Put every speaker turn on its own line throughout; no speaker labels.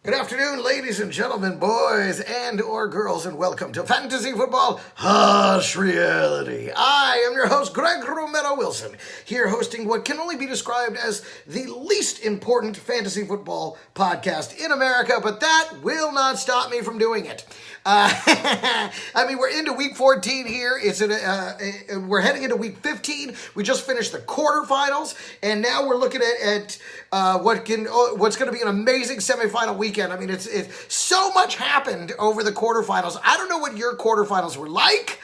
Good afternoon, ladies and gentlemen, boys and or girls, and welcome to Fantasy Football Harsh Reality. I am your host, Greg Romero Wilson, here hosting what can only be described as the least important fantasy football podcast in America, but that will not stop me from doing it. We're into week 14 here. We're heading into week 15. We just finished the quarterfinals, and now we're looking at what's going to be an amazing semifinal weekend. I mean, it's so much happened over the quarterfinals. I don't know what your quarterfinals were like.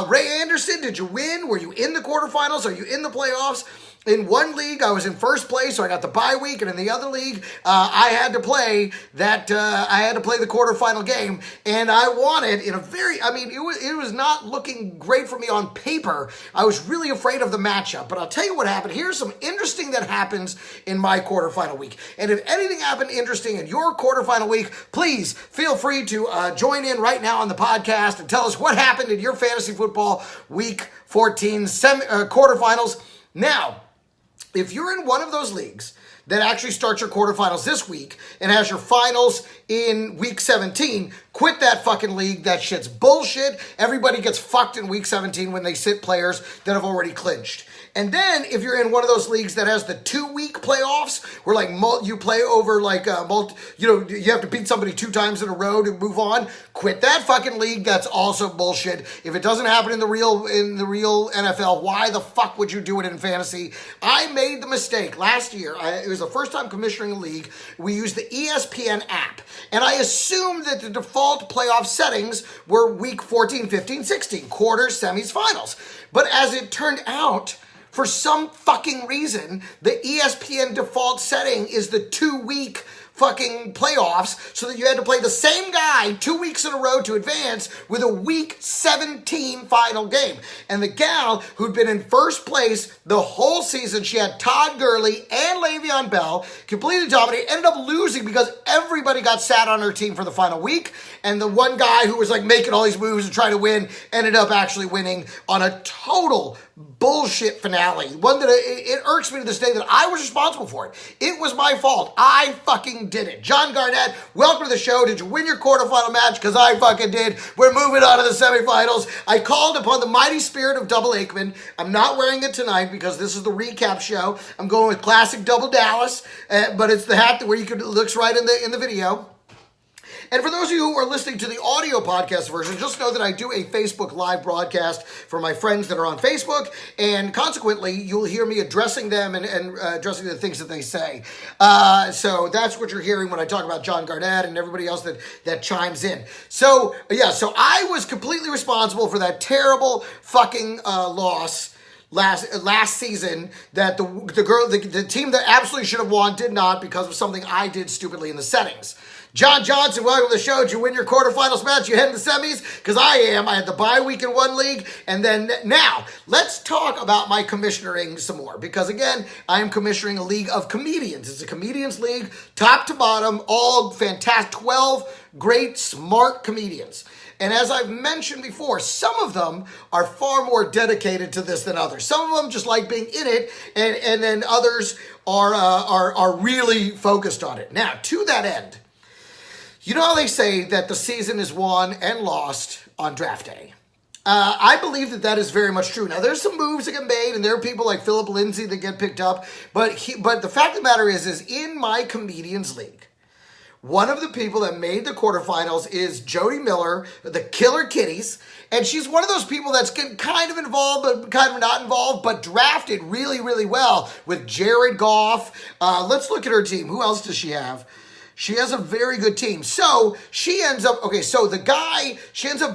Ray Anderson, did you win? Were you in the quarterfinals? Are you in the playoffs? In one league, I was in first place, so I got the bye week, and in the other league, I had to play the quarterfinal game, and I won it in it was not looking great for me on paper. I was really afraid of the matchup, but I'll tell you what happened. Here's some interesting that happens in my quarterfinal week, and if anything happened interesting in your quarterfinal week, please feel free to join in right now on the podcast and tell us what happened in your fantasy football week 14 quarterfinals. Now, if you're in one of those leagues that actually starts your quarterfinals this week and has your finals in week 17, quit that fucking league. That shit's bullshit. Everybody gets fucked in week 17 when they sit players that have already clinched. And then if you're in one of those leagues that has the 2-week playoffs, where you play over you have to beat somebody 2 times in a row to move on, quit that fucking league. That's also bullshit. If it doesn't happen in the real NFL, why the fuck would you do it in fantasy? I made the mistake last year. It was the first time commissioning a league. We used the ESPN app, and I assumed that the default playoff settings were week 14, 15, 16, quarters, semis, finals. But as it turned out, for some fucking reason, the ESPN default setting is the 2-week fucking playoffs, so that you had to play the same guy 2 weeks in a row to advance with a week 17 final game. And the gal who'd been in first place the whole season, she had Todd Gurley and Le'Veon Bell, completely dominated, ended up losing because everybody got sat on her team for the final week, and the one guy who was making all these moves and trying to win ended up actually winning on a total bullshit finale. One that it irks me to this day that I was responsible for it. It was my fault. I fucking did it. John Garnett, welcome to the show. Did you win your quarterfinal match? Because I fucking did. We're moving on to the semifinals. I called upon the mighty spirit of Double Aikman. I'm not wearing it tonight because this is the recap show. I'm going with classic Double Dallas, but it's the hat where it looks right in the video. And for those of you who are listening to the audio podcast version, just know that I do a Facebook live broadcast for my friends that are on Facebook, and consequently, you'll hear me addressing them and addressing the things that they say. So that's what you're hearing when I talk about John Garnett and everybody else that chimes in. So I was completely responsible for that terrible fucking loss last season that the team that absolutely should have won did not because of something I did stupidly in the settings. John Johnson, welcome to the show. Did you win your quarterfinals match? You heading to semis? Because I am. I had the bye week in one league. And then now, let's talk about my commissioning some more. Because again, I am commissioning a league of comedians. It's a comedians league, top to bottom, all fantastic, 12 great, smart comedians. And as I've mentioned before, some of them are far more dedicated to this than others. Some of them just like being in it, and then others are really focused on it. Now, to that end, you know how they say that the season is won and lost on draft day? I believe that is very much true. Now, there's some moves that get made, and there are people like Philip Lindsay that get picked up. But the fact of the matter is in my comedians league, one of the people that made the quarterfinals is Jody Miller, the Killer Kitties. And she's one of those people that's kind of involved, but kind of not involved, but drafted really, really well with Jared Goff. Let's look at her team. Who else does she have? She has a very good team. So she ends up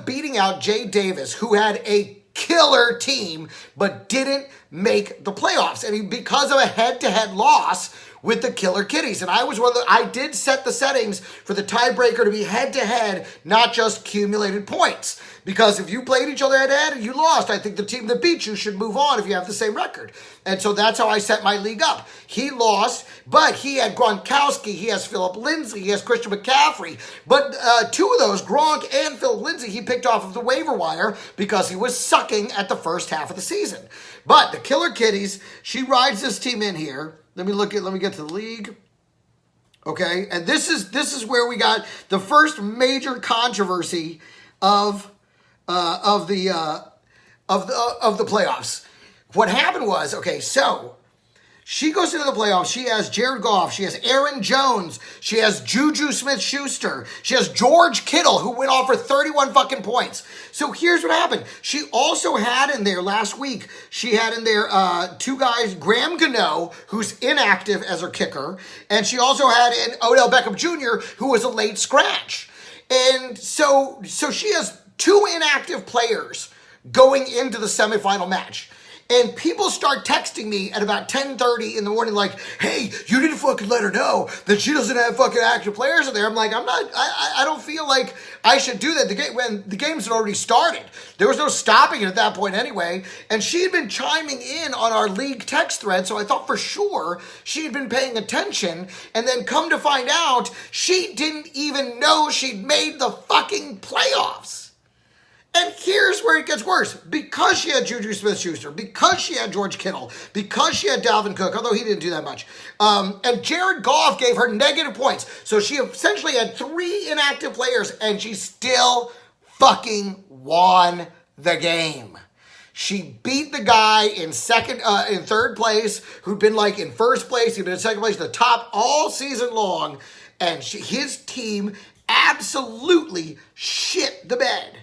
beating out Jay Davis, who had a killer team, but didn't make the playoffs. And because of a head-to-head loss with the Killer Kitties. And I did set the settings for the tiebreaker to be head-to-head, not just accumulated points. Because if you played each other head-to-head and you lost, I think the team that beat you should move on if you have the same record. And so that's how I set my league up. He lost, but he had Gronkowski, he has Philip Lindsay, he has Christian McCaffrey. But two of those, Gronk and Philip Lindsay, he picked off of the waiver wire because he was sucking at the first half of the season. But the Killer Kitties, she rides this team in here. Let me get to the league. Okay, and this is where we got the first major controversy of the playoffs. What happened was, okay, so she goes into the playoffs. She has Jared Goff. She has Aaron Jones. She has Juju Smith-Schuster. She has George Kittle, who went off for 31 fucking points. So here's what happened. She also had in there last week, she had in there two guys, Graham Gano, who's inactive as her kicker, and she also had in Odell Beckham Jr., who was a late scratch. And so she has two inactive players going into the semifinal match. And people start texting me at about 10:30 in the morning like, hey, you need to fucking let her know that she doesn't have fucking active players in there. I'm like, I don't feel like I should do that. When the games had already started. There was no stopping it at that point anyway. And she had been chiming in on our league text thread, so I thought for sure she had been paying attention. And then come to find out, she didn't even know she'd made the fucking playoffs. And here's where it gets worse. Because she had Juju Smith-Schuster, because she had George Kittle, because she had Dalvin Cook, although he didn't do that much, and Jared Goff gave her negative points. So she essentially had three inactive players, and she still fucking won the game. She beat the guy in third place, who'd been like in first place, he'd been in second place, the top all season long, and his team absolutely shit the bed.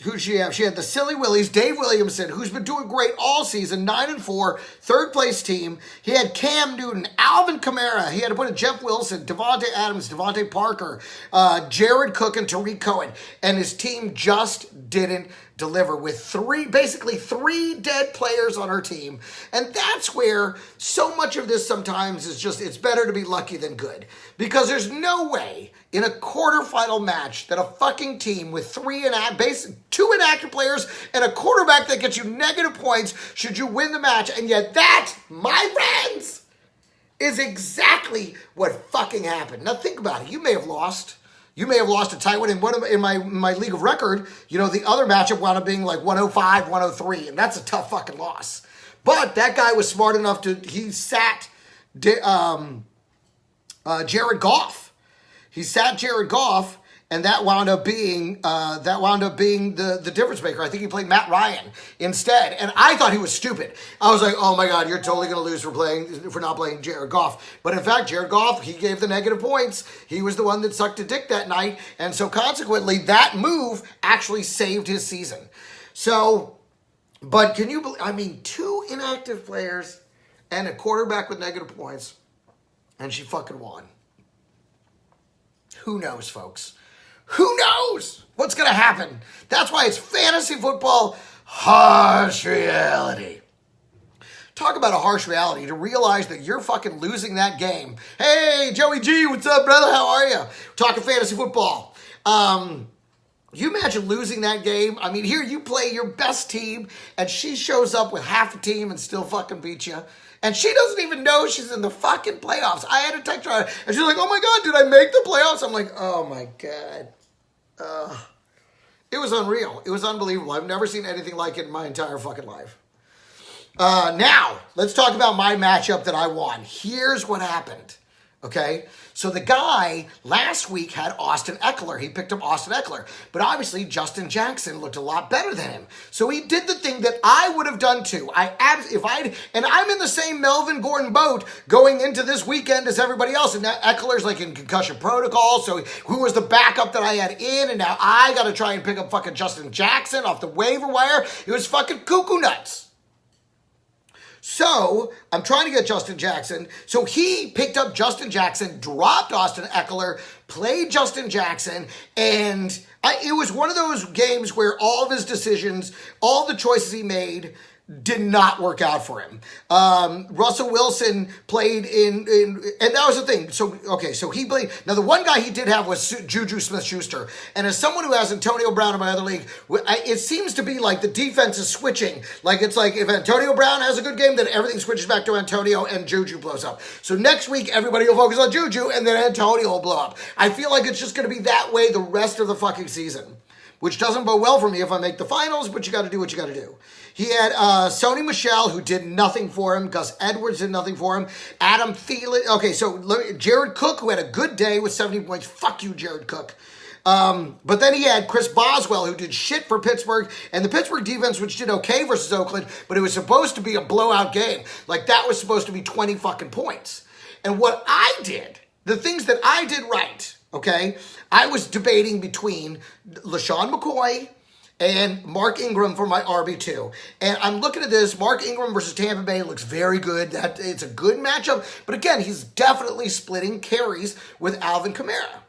Who'd she have? She had the Silly Willies, Dave Williamson, who's been doing great all season, 9-4, third place team. He had Cam Newton, Alvin Kamara. He had to put in Jeff Wilson, Devontae Adams, Devontae Parker, Jared Cook, and Tariq Cohen. And his team just didn't deliver with basically three dead players on her team. And that's where so much of this sometimes is just, it's better to be lucky than good. Because there's no way in a quarterfinal match that a fucking team with two inactive players and a quarterback that gets you negative points should you win the match. And yet that, my friends, is exactly what fucking happened. Now think about it. You may have lost. You may have lost a tight one in my league of record. You know, the other matchup wound up being like 105, 103, and that's a tough fucking loss. But that guy was smart enough he sat Jared Goff. He sat Jared Goff, and that wound up being the difference maker. I think he played Matt Ryan instead, and I thought he was stupid. I was like, oh my God, you're totally going to lose for not playing Jared Goff. But in fact, Jared Goff, he gave the negative points. He was the one that sucked a dick that night, and so consequently, that move actually saved his season. So, but can you believe, I mean, two inactive players and a quarterback with negative points, and she fucking won. Who knows, folks? Who knows what's going to happen? That's why it's fantasy football, harsh reality. Talk about a harsh reality to realize that you're fucking losing that game. Hey, Joey G, what's up, brother? How are you? Talking fantasy football. You imagine losing that game? I mean, here you play your best team, and she shows up with half a team and still fucking beats you. And she doesn't even know she's in the fucking playoffs. I had to text her, and she's like, oh my God, did I make the playoffs? I'm like, oh my God. It was unreal. It was unbelievable. I've never seen anything like it in my entire fucking life. Now, let's talk about my matchup that I won. Here's what happened. Okay, so the guy last week had Austin Eckler. He picked up Austin Eckler. But obviously, Justin Jackson looked a lot better than him. So he did the thing that I would have done too. And I'm in the same Melvin Gordon boat going into this weekend as everybody else. And now Eckler's like in concussion protocol. So who was the backup that I had in? And now I got to try and pick up fucking Justin Jackson off the waiver wire. It was fucking cuckoo nuts. So, I'm trying to get Justin Jackson. So he picked up Justin Jackson, dropped Austin Eckler, played Justin Jackson, and it was one of those games where all of his decisions, all the choices he made, did not work out for him. Russell Wilson played and that was the thing. So he played. Now, the one guy he did have was Juju Smith-Schuster. And as someone who has Antonio Brown in my other league, it seems to be like the defense is switching. Like, it's like if Antonio Brown has a good game, then everything switches back to Antonio and Juju blows up. So next week, everybody will focus on Juju and then Antonio will blow up. I feel like it's just going to be that way the rest of the fucking season. which doesn't bode well for me if I make the finals, but you got to do what you got to do. He had Sony Michel, who did nothing for him. Gus Edwards did nothing for him. Adam Thielen. Okay, so Jared Cook, who had a good day with 70 points. Fuck you, Jared Cook. But then he had Chris Boswell, who did shit for Pittsburgh, and the Pittsburgh defense, which did okay versus Oakland, but it was supposed to be a blowout game. Like, that was supposed to be 20 fucking points. And what I did, the things that I did right, okay, I was debating between LaShawn McCoy and Mark Ingram for my RB2. And I'm looking at this. Mark Ingram versus Tampa Bay looks very good. It's a good matchup. But again, he's definitely splitting carries with Alvin Kamara.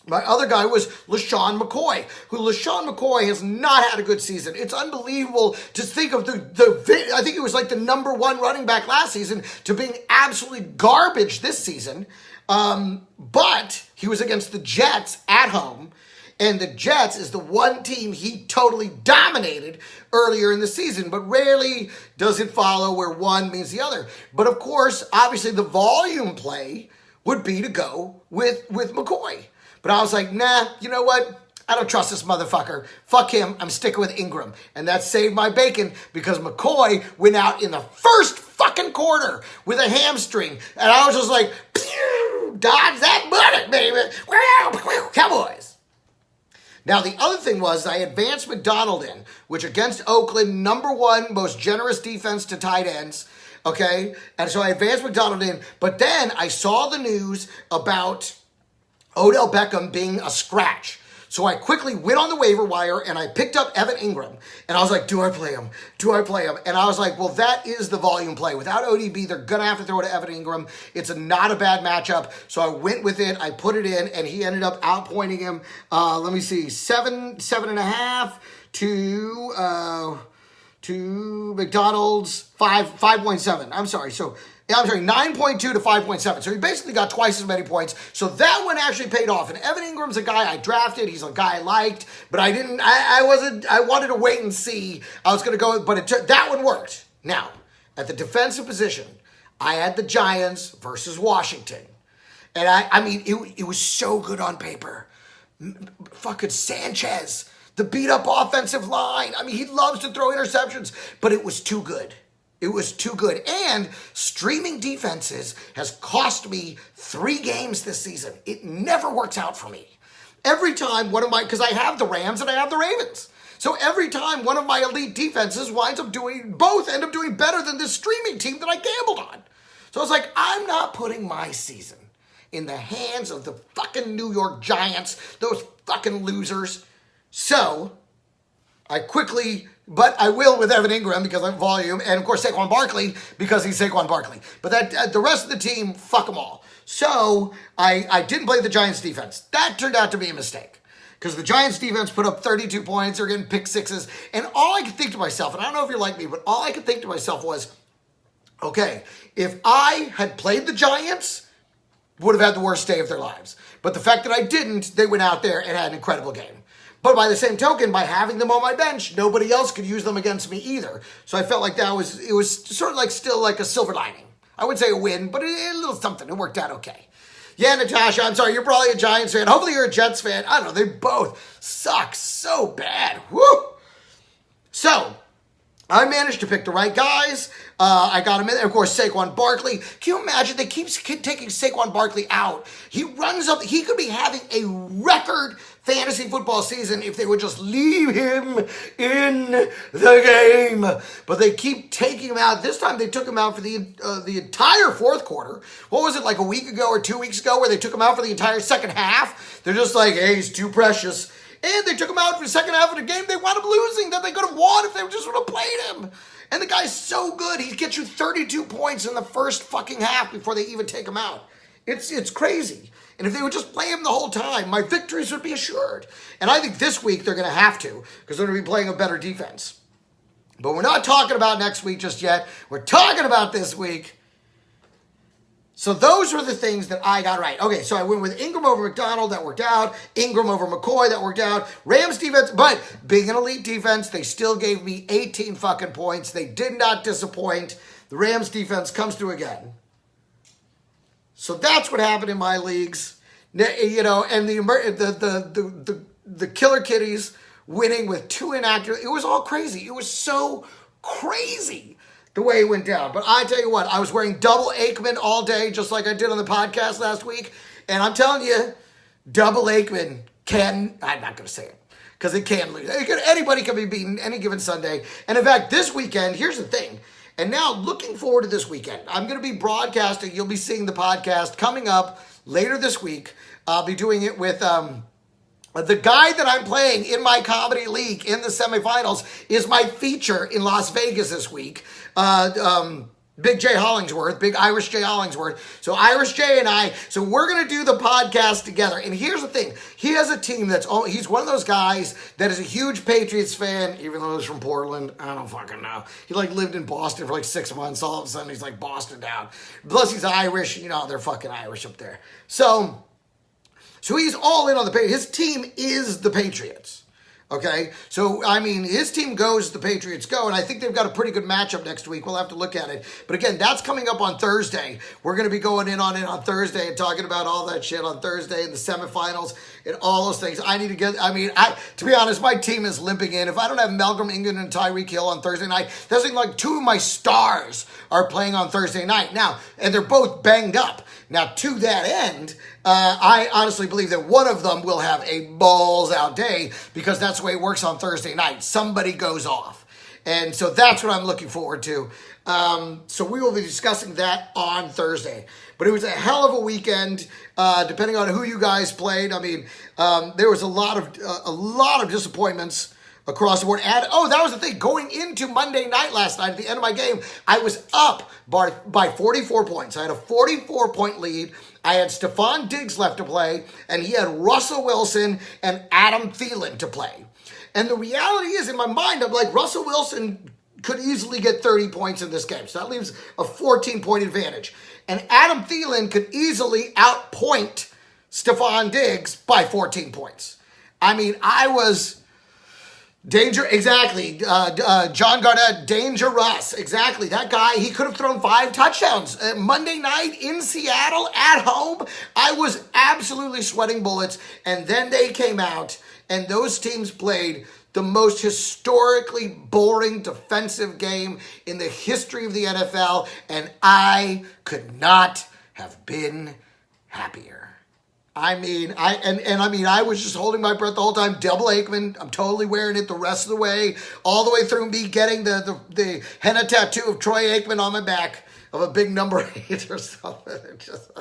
My other guy was LaShawn McCoy, who LaShawn McCoy has not had a good season. It's unbelievable to think of I think it was like the number one running back last season to being absolutely garbage this season. But he was against the Jets at home, and the Jets is the one team he totally dominated earlier in the season, but rarely does it follow where one means the other. But of course, obviously the volume play would be to go with McCoy. But I was like, nah, you know what? I don't trust this motherfucker. Fuck him. I'm sticking with Ingram. And that saved my bacon because McCoy went out in the first fucking quarter with a hamstring. And I was just like, pew, dodge that bullet, baby. Cowboys. Now, the other thing was I advanced McDonald in, which against Oakland, number one most generous defense to tight ends. Okay? And so I advanced McDonald in. But then I saw the news about Odell Beckham being a scratch. So I quickly went on the waiver wire and I picked up Evan Ingram. And I was like, do I play him? Do I play him? And I was like, well, that is the volume play. Without ODB, they're going to have to throw to Evan Ingram. It's not a bad matchup. So I went with it. I put it in and he ended up outpointing him. Let me see, 7.5 to McDonald's 5.7. I'm sorry. 9.2 to 5.7. So he basically got twice as many points. So that one actually paid off. And Evan Ingram's a guy I drafted. He's a guy I liked, but I wanted to wait and see. I was going to go, but that one worked. Now, at the defensive position, I had the Giants versus Washington. And I mean, it was so good on paper. Fucking Sanchez, the beat up offensive line. I mean, he loves to throw interceptions, but it was too good. It was too good. And streaming defenses has cost me 3 games this season. It never works out for me. Every time because I have the Rams and I have the Ravens. So every time one of my elite defenses end up doing better than this streaming team that I gambled on. So I was like, I'm not putting my season in the hands of the fucking New York Giants, those fucking losers. So but I will with Evan Ingram because I'm volume, and of course Saquon Barkley because he's Saquon Barkley. But the rest of the team, fuck them all. So I didn't play the Giants defense. That turned out to be a mistake because the Giants defense put up 32 points. They're getting pick sixes, and all I could think to myself, and I don't know if you're like me, but all I could think to myself was, okay, if I had played the Giants, would have had the worst day of their lives. But the fact that I didn't, they went out there and had an incredible game. But by the same token, by having them on my bench, nobody else could use them against me either. So I felt like it was sort of like still like a silver lining. I wouldn't say a win, but a little something. It worked out okay. Yeah, Natasha, I'm sorry, you're probably a Giants fan. Hopefully you're a Jets fan. I don't know, they both suck so bad. Woo! So, I managed to pick the right guys. I got him in there. Of course, Saquon Barkley. Can you imagine? They keep taking Saquon Barkley out. He runs up. He could be having a record fantasy football season if they would just leave him in the game. But they keep taking him out. This time they took him out for the entire fourth quarter. What was it, like a week ago or 2 weeks ago where they took him out for the entire second half? They're just like, hey, he's too precious. And they took him out for the second half of the game. They wound up losing that they could have won if they just would have played him. And the guy's so good. He gets you 32 points in the first fucking half before they even take him out. It's crazy. And if they would just play him the whole time, my victories would be assured. And I think this week they're going to have to because they're going to be playing a better defense. But we're not talking about next week just yet. We're talking about this week. So those were the things that I got right. Okay, so I went with Ingram over McDonald. That worked out. Ingram over McCoy. That worked out. Rams defense, but being an elite defense, they still gave me 18 fucking points. They did not disappoint. The Rams defense comes through again. So that's what happened in my leagues. You know, and the killer kitties winning with 2 inactive. It was all crazy. It was so crazy the way it went down. But I tell you what, I was wearing double Aikman all day, just like I did on the podcast last week. And I'm telling you, double Aikman can, I'm not going to say it, because it can lose. Anybody can be beaten any given Sunday. And in fact, this weekend, here's the thing. And now looking forward to this weekend, I'm going to be broadcasting. You'll be seeing the podcast coming up later this week. I'll be doing it with the guy that I'm playing in my comedy league in the semifinals is my feature in Las Vegas this week. Big J Hollingsworth, Big Irish J Hollingsworth. So Irish J and I, so we're going to do the podcast together. And here's the thing. He has a team he's one of those guys that is a huge Patriots fan, even though he's from Portland. I don't fucking know. He lived in Boston for 6 months. All of a sudden he's Boston down. Plus he's Irish. They're fucking Irish up there. So he's all in on the Patriots. His team is the Patriots. Okay, so, his team goes, the Patriots go, and I think they've got a pretty good matchup next week. We'll have to look at it. But again, that's coming up on Thursday. We're going to be going in on it on Thursday and talking about all that shit on Thursday and the semifinals and all those things. To be honest, my team is limping in. If I don't have Malcolm Ingram and Tyreek Hill on Thursday night, that's 2 of my stars are playing on Thursday night. Now, and they're both banged up. Now, to that end, I honestly believe that one of them will have a balls-out day because that's the way it works on Thursday night. Somebody goes off. And so that's what I'm looking forward to. So we will be discussing that on Thursday. But it was a hell of a weekend, depending on who you guys played. There was a lot of disappointments across the board. And, that was the thing. Going into Monday night last night, at the end of my game, I was up by 44 points. I had a 44-point lead. I had Stephon Diggs left to play, and he had Russell Wilson and Adam Thielen to play. And the reality is, in my mind, I'm Russell Wilson could easily get 30 points in this game. So that leaves a 14-point advantage. And Adam Thielen could easily outpoint Stephon Diggs by 14 points. I was... Danger, exactly. John Garnett, dangerous. Exactly. That guy, he could have thrown 5 touchdowns. Monday night in Seattle at home, I was absolutely sweating bullets. And then they came out, and those teams played the most historically boring defensive game in the history of the NFL, and I could not have been happier. I was just holding my breath the whole time. Double Aikman. I'm totally wearing it the rest of the way, all the way through me getting the henna tattoo of Troy Aikman on my back of a big number 8 or something. Just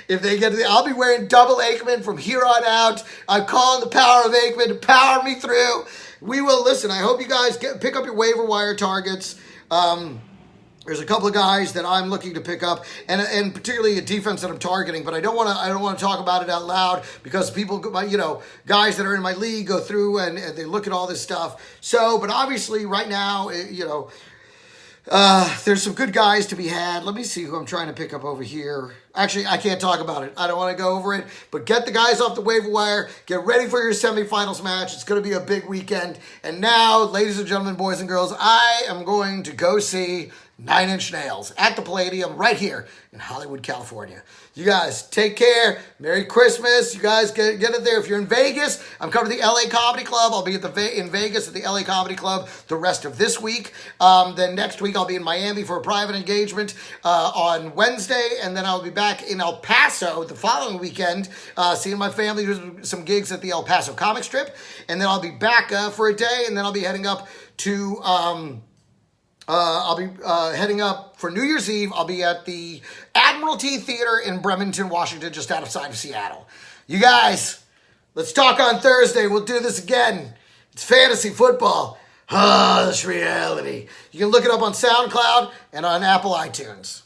if they get to I'll be wearing double Aikman from here on out. I'm calling the power of Aikman to power me through. We will listen. I hope you guys pick up your waiver wire targets. There's a couple of guys that I'm looking to pick up, and particularly a defense that I'm targeting. But I don't want to talk about it out loud because people, guys that are in my league go through and they look at all this stuff. So, but obviously right now, there's some good guys to be had. Let me see who I'm trying to pick up over here. Actually, I can't talk about it. I don't want to go over it. But get the guys off the waiver wire. Get ready for your semifinals match. It's going to be a big weekend. And now, ladies and gentlemen, boys and girls, I am going to go see 9 Inch Nails at the Palladium right here in Hollywood, California. You guys take care. Merry Christmas. You guys get it there. If you're in Vegas, I'm coming to the LA Comedy Club. I'll be in Vegas at the LA Comedy Club the rest of this week. Then next week I'll be in Miami for a private engagement on Wednesday, and then I'll be back in El Paso the following weekend, seeing my family, do some gigs at the El Paso comic strip, and then I'll be back for a day, and then I'll be heading up to heading up for New Year's Eve. I'll be at the Admiralty Theater in Bremerton, Washington, just outside of Seattle. You guys, let's talk on Thursday. We'll do this again. It's fantasy football. That's reality. You can look it up on SoundCloud and on Apple iTunes.